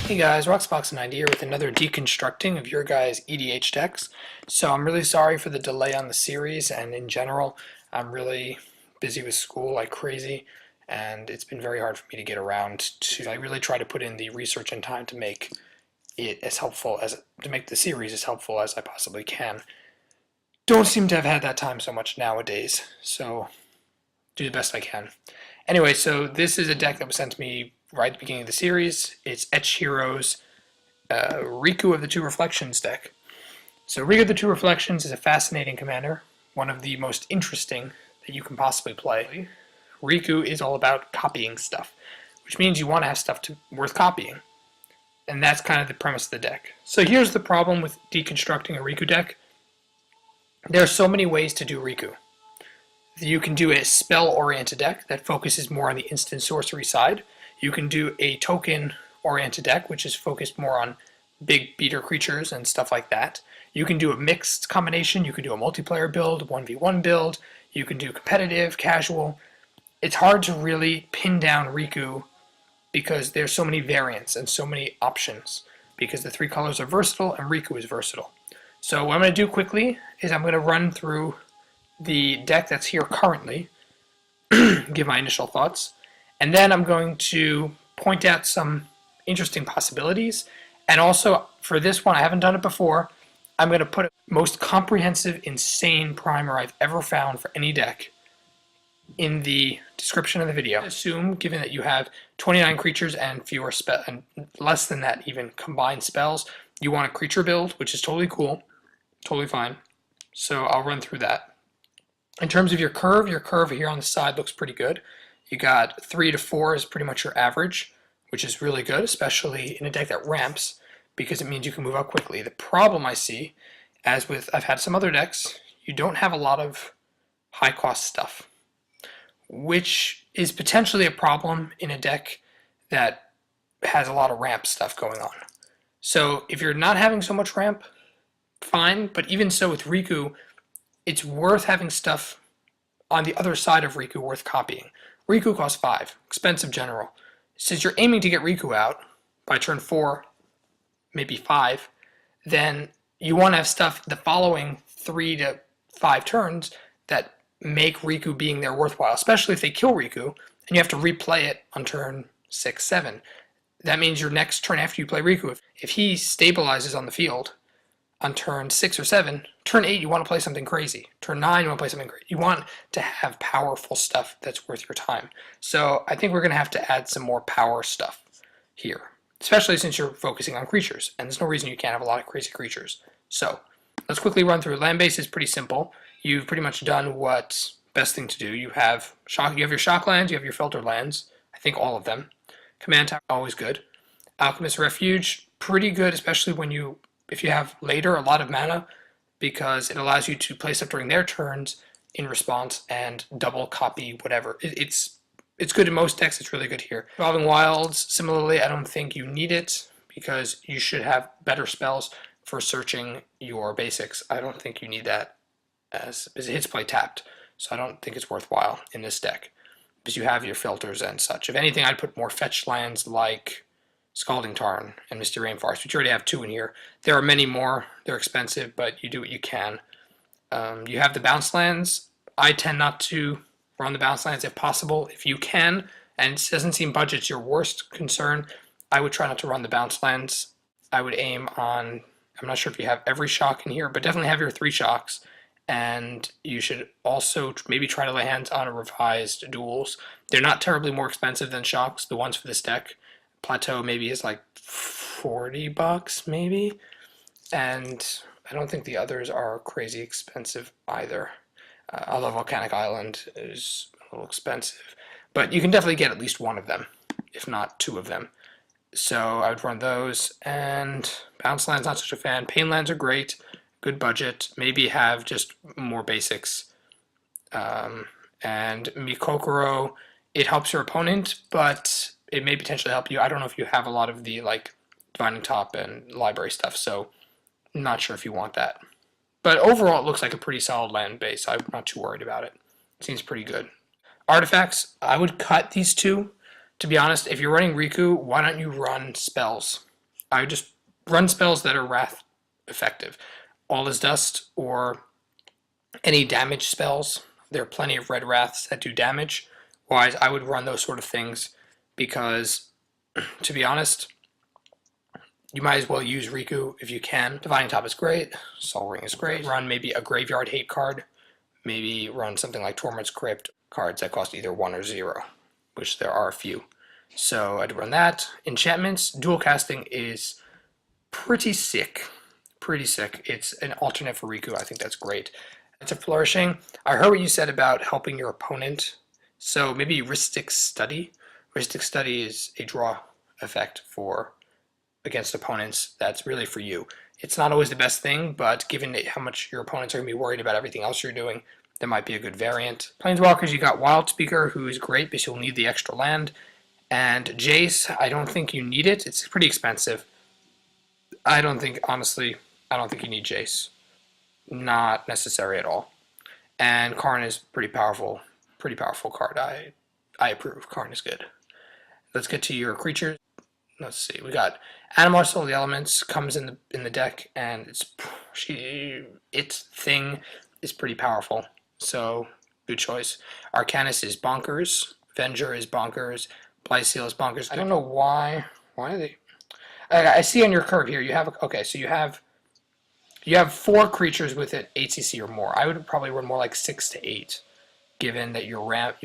Hey guys, Roxbox90 here with another deconstructing of your guys' EDH decks. So I'm really sorry for the delay on the series, and in general, I'm really busy with school like crazy, and it's been very hard for me to get around to. I really try to put in the research and time to make it as helpful as to make the series as helpful as I possibly can. Don't seem to have had that time so much nowadays, so do the best I can. Anyway, so this is a deck that was sent to me right at the beginning of the series. It's EtchedHero's Riku of the Two Reflections deck. So Riku of the Two Reflections is a fascinating commander, one of the most interesting that you can possibly play. Riku is all about copying stuff, which means you want to have stuff worth copying. And that's kind of the premise of the deck. So here's the problem with deconstructing a Riku deck. There are so many ways to do Riku. You can do a spell-oriented deck that focuses more on the instant sorcery side. You can do a token-oriented deck, which is focused more on big beater creatures and stuff like that. You can do a mixed combination. You can do a multiplayer build, 1v1 build. You can do competitive, casual. It's hard to really pin down Riku because there's so many variants and so many options because the three colors are versatile and Riku is versatile. So what I'm going to do quickly is I'm going to run through the deck that's here currently, give my initial thoughts, and then I'm going to point out some interesting possibilities. And also, for this one, I haven't done it before, I'm going to put a most comprehensive, insane primer I've ever found for any deck in the description of the video. Assume, given that you have 29 creatures and fewer and less than that even combined spells, you want a creature build, which is totally cool, totally fine. So I'll run through that. In terms of your curve here on the side looks pretty good. You got 3 to 4 is pretty much your average, which is really good, especially in a deck that ramps, because it means you can move up quickly. The problem I see, as with I've had some other decks, you don't have a lot of high cost stuff, which is potentially a problem in a deck that has a lot of ramp stuff going on. So if you're not having so much ramp, fine, but even so with Riku, it's worth having stuff on the other side of Riku worth copying. Riku costs 5, expensive general. Since you're aiming to get Riku out by turn 4, maybe 5, then you want to have stuff the following 3 to 5 turns that make Riku being there worthwhile, especially if they kill Riku and you have to replay it on turn 6, 7. That means your next turn after you play Riku, if he stabilizes on the field on turn 6 or 7, turn 8 you want to play something crazy. Turn 9 you want to play something crazy. You want to have powerful stuff that's worth your time. So I think we're going to have to add some more power stuff here, especially since you're focusing on creatures, and there's no reason you can't have a lot of crazy creatures. So let's quickly run through. Land base is pretty simple. You've pretty much done what's best thing to do. You have your shock lands, you have your filtered lands, I think all of them. Command tower, always good. Alchemist Refuge, pretty good, especially if you have later a lot of mana, because it allows you to play stuff during their turns in response and double copy whatever. It's good in most decks, it's really good here. Evolving Wilds, similarly, I don't think you need it because you should have better spells for searching your basics. I don't think you need that as it hits play tapped, so I don't think it's worthwhile in this deck because you have your filters and such. If anything, I'd put more fetch lands like Scalding Tarn and Misty Rainforest, which you already have 2 in here. There are many more. They're expensive, but you do what you can. You have the bounce lands. I tend not to run the bounce lands if possible. If you can, and it doesn't seem budget's your worst concern, I would try not to run the bounce lands. I would aim on, I'm not sure if you have every shock in here, but definitely have your 3 shocks. And you should also maybe try to lay hands on a revised duels. They're not terribly more expensive than shocks, the ones for this deck. Plateau maybe is like $40 maybe, and I don't think the others are crazy expensive either. Although Volcanic Island is a little expensive, but you can definitely get at least one of them, if not 2 of them. So I would run those, and Bounce Land's not such a fan. Pain Lands are great, good budget, maybe have just more basics. And Mikokoro, it helps your opponent, but it may potentially help you. I don't know if you have a lot of the Divining Top and library stuff, so I'm not sure if you want that. But overall, it looks like a pretty solid land base. I'm not too worried about it. It seems pretty good. Artifacts, I would cut these 2. To be honest, if you're running Riku, why don't you run spells? I would just run spells that are wrath effective. All is Dust or any damage spells. There are plenty of red wraths that do damage. Wise, I would run those sort of things because, to be honest, you might as well use Riku if you can. Divining Top is great. Soul Ring is great. Run maybe a Graveyard Hate card. Maybe run something like Torment's Crypt, cards that cost either 1 or 0, which there are a few. So I'd run that. Enchantments, dual casting is pretty sick. Pretty sick. It's an alternate for Riku. I think that's great. It's a flourishing. I heard what you said about helping your opponent. So maybe Rhystic Study. Rhystic Study is a draw effect for against opponents. That's really for you. It's not always the best thing, but given how much your opponents are going to be worried about everything else you're doing, that might be a good variant. Planeswalkers, you got Wild Speaker, who is great because you'll need the extra land. And Jace, I don't think you need it. It's pretty expensive. Honestly, I don't think you need Jace. Not necessary at all. And Karn is pretty powerful card. I approve. Karn is good. Let's get to your creatures. Let's see. We got Animal Soul of the Elements comes in the deck, and its thing is pretty powerful. So good choice. Arcanus is bonkers. Venger is bonkers. Blightsteel is bonkers. I don't know why. Why are they? I see on your curve here. You have so you have 4 creatures with it 8cc or more. I would probably run more like 6 to 8, given that your ramp.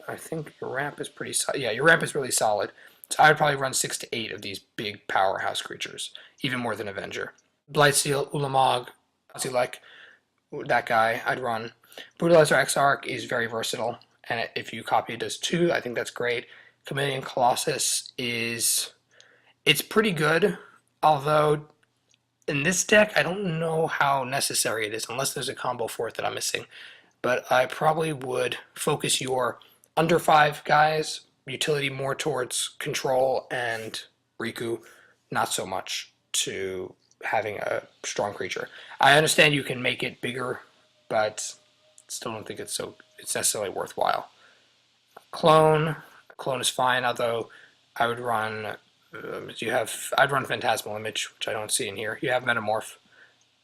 I think your ramp is pretty solid. Yeah, your ramp is really solid. So I would probably run 6 to 8 of these big powerhouse creatures, even more than Avenger. Blightsteel, Ulamog, Azilek, that guy I'd run. Brutalizer Exarch is very versatile, and if you copy it, does 2. I think that's great. Chameleon Colossus it's pretty good, although in this deck I don't know how necessary it is, unless there's a combo for it that I'm missing. But I probably would focus your under 5 guys, utility more towards control, and Riku not so much to having a strong creature. I understand you can make it bigger, but still don't think it's necessarily worthwhile. Clone is fine, although I would run I'd run Phantasmal Image, which I don't see in here. You have Metamorph,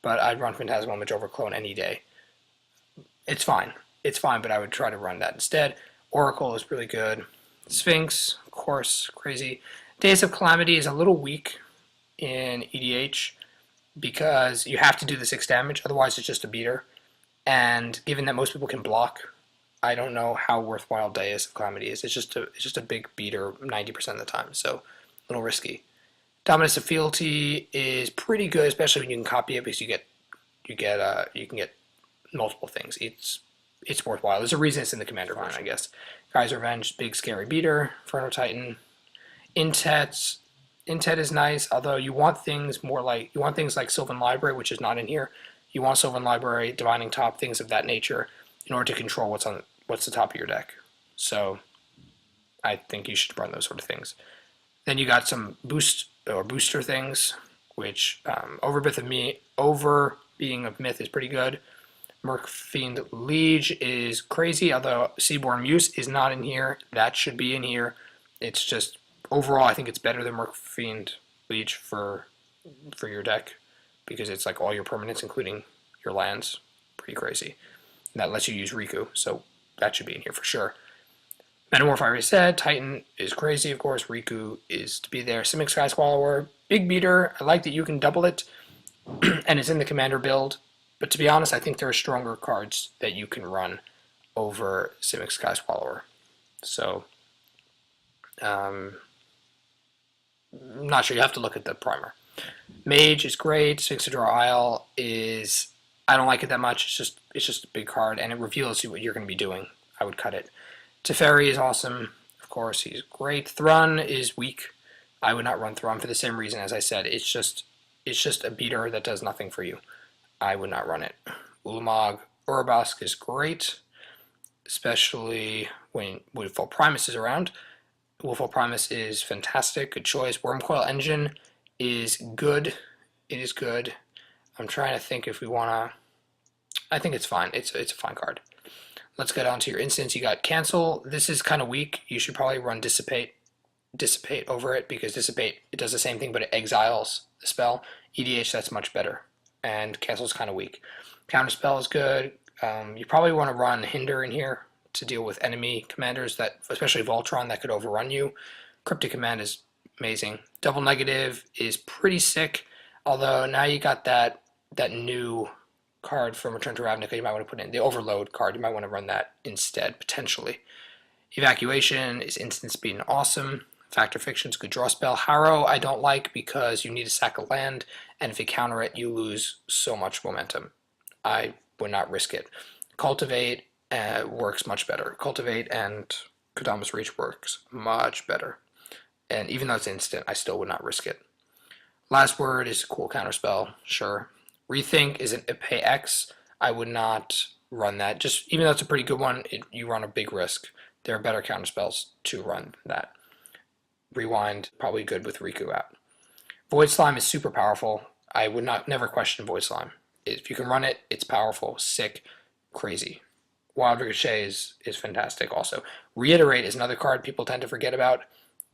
but I'd run Phantasmal Image over Clone any day. It's fine, but I would try to run that instead. Oracle is really good. Sphinx, of course, crazy. Days of Calamity is a little weak in EDH because you have to do the 6 damage, otherwise it's just a beater. And given that most people can block, I don't know how worthwhile Days of Calamity is. It's just a big beater 90% of the time, so a little risky. Dominance of Fealty is pretty good, especially when you can copy it because you can get multiple things. It's worthwhile. There's a reason it's in the Commander version, I guess. Guy's Revenge, big scary beater. Inferno Titan. Intet is nice, although you want things like Sylvan Library, which is not in here. You want Sylvan Library, Divining Top, things of that nature, in order to control what's the top of your deck. So I think you should run those sort of things. Then you got some booster things, which Over Being of Myth is pretty good. Mercfiend Liege is crazy, although Seaborn Muse is not in here. That should be in here. It's just, overall, I think it's better than Mercfiend Liege for your deck, because it's like all your permanents, including your lands. Pretty crazy. And that lets you use Riku, so that should be in here for sure. Metamorph, I already said. Titan is crazy, of course. Riku is to be there. Simic Sky Swallower, big beater. I like that you can double it, and it's in the Commander build. But to be honest, I think there are stronger cards that you can run over Simic Sky Swallower. So, I'm not sure. You have to look at the primer. Mage is great. Sphinxidor Isle is... I don't like it that much. It's just a big card, and it reveals you what you're going to be doing. I would cut it. Teferi is awesome. Of course, he's great. Thrun is weak. I would not run Thrun for the same reason as I said. It's just a beater that does nothing for you. I would not run it. Ulamog Urabosk is great, especially when Woodfall Primus is around. Woodfall Primus is fantastic, good choice. Wormcoil Engine is good. It is good. I'm trying to think if we want to... I think it's fine. It's a fine card. Let's get on to your instants. You got Cancel. This is kind of weak. You should probably run Dissipate Dissipate over it, because Dissipate, it does the same thing but it exiles the spell. EDH, that's much better, and Cancel's kind of weak. Counterspell is good. You probably want to run Hinder in here to deal with enemy commanders, that, especially Voltron, that could overrun you. Cryptic Command is amazing. Double Negative is pretty sick, although now you got that new card from Return to Ravnica you might want to put in. The Overload card, you might want to run that instead, potentially. Evacuation is instant speed and awesome. Factor Fiction is a good draw spell. Harrow I don't like because you need to sack a land, and if you counter it, you lose so much momentum. I would not risk it. Cultivate works much better. Cultivate and Kodama's Reach works much better. And even though it's instant, I still would not risk it. Last Word is a cool counterspell, sure. Rethink is a pay X. I would not run that. Just even though it's a pretty good one, you run a big risk. There are better counterspells to run that. Rewind, probably good with Riku out. Void Slime is super powerful. I would never question Void Slime. If you can run it, it's powerful, sick, crazy. Wild Ricochet is fantastic also. Reiterate is another card people tend to forget about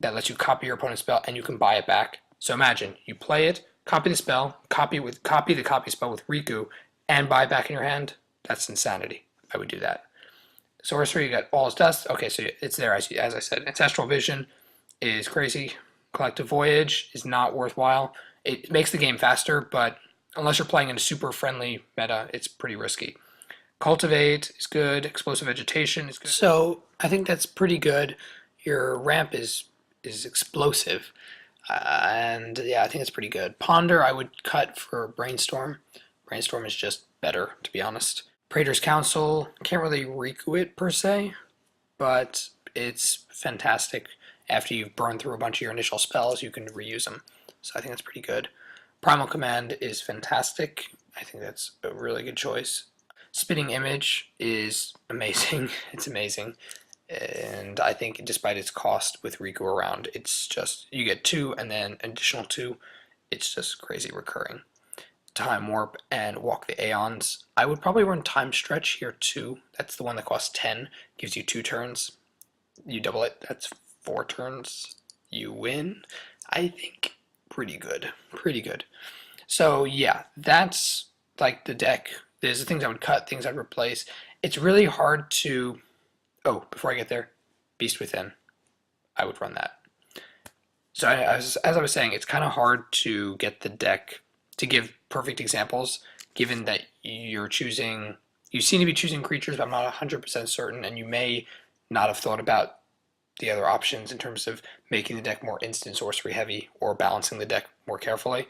that lets you copy your opponent's spell and you can buy it back. So imagine, you play it, copy the spell, copy the copy spell with Riku, and buy it back in your hand. That's insanity. I would do that. Sorcery, you got All's Dust. Okay, so it's there as I said. Ancestral Vision is crazy. Collective Voyage is not worthwhile. It makes the game faster, but unless you're playing in a super friendly meta, it's pretty risky. Cultivate is good. Explosive Vegetation is good. So I think that's pretty good. Your ramp is explosive. And yeah, I think it's pretty good. Ponder I would cut for Brainstorm. Brainstorm is just better, to be honest. Praetor's Council, can't really Riku it per se, but it's fantastic. After you've burned through a bunch of your initial spells, you can reuse them. So I think that's pretty good. Primal Command is fantastic. I think that's a really good choice. Spitting Image is amazing. It's amazing. And I think despite its cost with Riku around, it's just, you get 2 and then additional 2. It's just crazy recurring. Time Warp and Walk the Aeons. I would probably run Time Stretch here too. That's the one that costs 10, gives you 2 turns. You double it, that's 4 turns. You win. I think pretty good. Pretty good. So yeah, that's like the deck. There's the things I would cut, things I'd replace. It's really hard to... Oh, before I get there, Beast Within. I would run that. So as I was saying, it's kind of hard to get the deck to give perfect examples, given that you seem to be choosing creatures, but I'm not 100% certain, and you may not have thought about the other options in terms of making the deck more instant sorcery heavy or balancing the deck more carefully.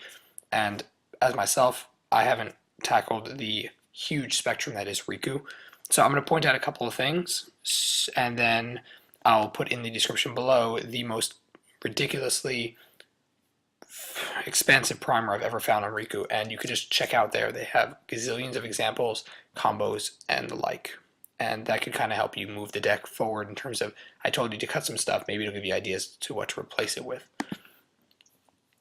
And as myself, I haven't tackled the huge spectrum that is Riku. So I'm going to point out a couple of things, and then I'll put in the description below the most ridiculously expansive primer I've ever found on Riku, and you could just check out there. They have gazillions of examples, combos, and the like. And that could kind of help you move the deck forward in terms of, I told you to cut some stuff, maybe it'll give you ideas to what to replace it with.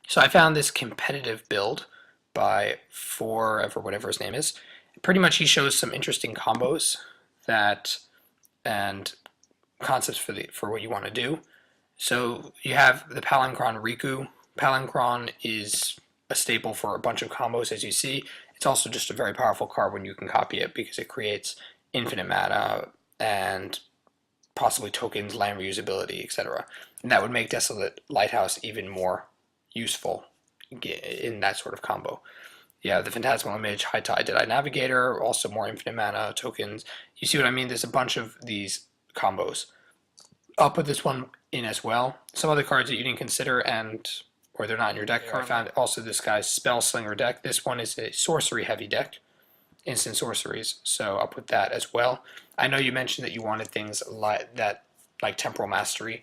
So I found this competitive build by Forever, whatever his name is. Pretty much he shows some interesting combos and concepts for what you want to do. So you have the Palinchron Riku. Palinchron is a staple for a bunch of combos, as you see. It's also just a very powerful card when you can copy it because it creates infinite mana and possibly tokens, land reusability, etc. And that would make Desolate Lighthouse even more useful in that sort of combo. Yeah, the Phantasmal Image, High Tide, Deadeye Navigator, also more infinite mana, tokens. You see what I mean? There's a bunch of these combos. I'll put this one in as well. Some other cards that you didn't consider or they're not in your deck. I found also this guy's Spellslinger deck. This one is a sorcery heavy deck, instant sorceries, so I'll put that as well. I know you mentioned that you wanted things like Temporal Mastery,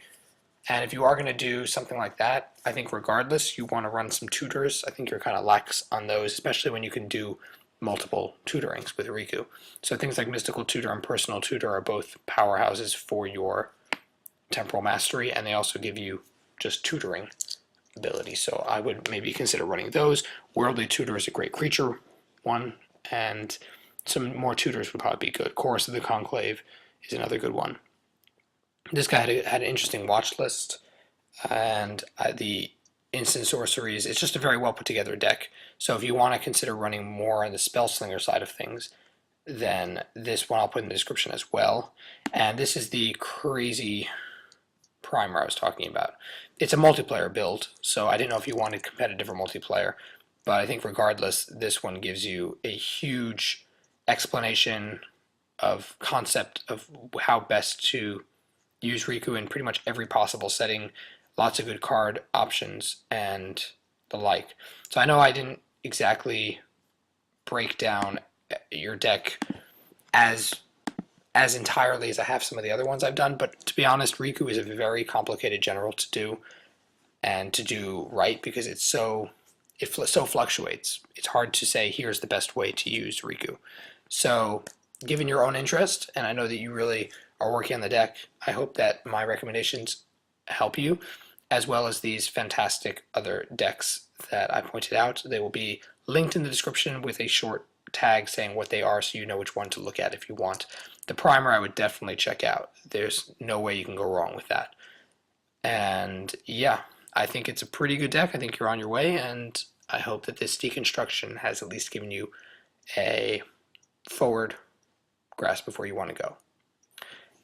and if you are going to do something like that, I think regardless, you want to run some tutors. I think you're kind of lax on those, especially when you can do multiple tutorings with Riku. So things like Mystical Tutor and Personal Tutor are both powerhouses for your Temporal Mastery, and they also give you just tutoring ability. So I would maybe consider running those. Worldly Tutor is a great creature one, and some more tutors would probably be good. Chorus of the Conclave is another good one. This guy had an interesting watch list. and the instant sorceries. It's just a very well put together deck. So if you want to consider running more on the Spellslinger side of things, then this one I'll put in the description as well. And this is the crazy primer I was talking about. It's a multiplayer build, so I didn't know if you wanted competitive or multiplayer, but I think regardless, this one gives you a huge explanation of concept of how best to use Riku in pretty much every possible setting, lots of good card options, and the like. So I know I didn't exactly break down your deck as entirely as I have some of the other ones I've done, but to be honest, Riku is a very complicated general to do and to do right because it so fluctuates. It's hard to say here's the best way to use Riku. So, given your own interest, and I know that you really are working on the deck, I hope that my recommendations help you, as well as these fantastic other decks that I pointed out. They will be linked in the description with a short tag saying what they are so you know which one to look at if you want. The primer I would definitely check out. There's no way you can go wrong with that. And yeah, I think it's a pretty good deck. I think you're on your way, and I hope that this deconstruction has at least given you a forward grasp before you want to go.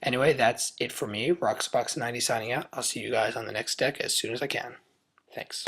Anyway, that's it for me. Roxbox90 signing out. I'll see you guys on the next deck as soon as I can. Thanks.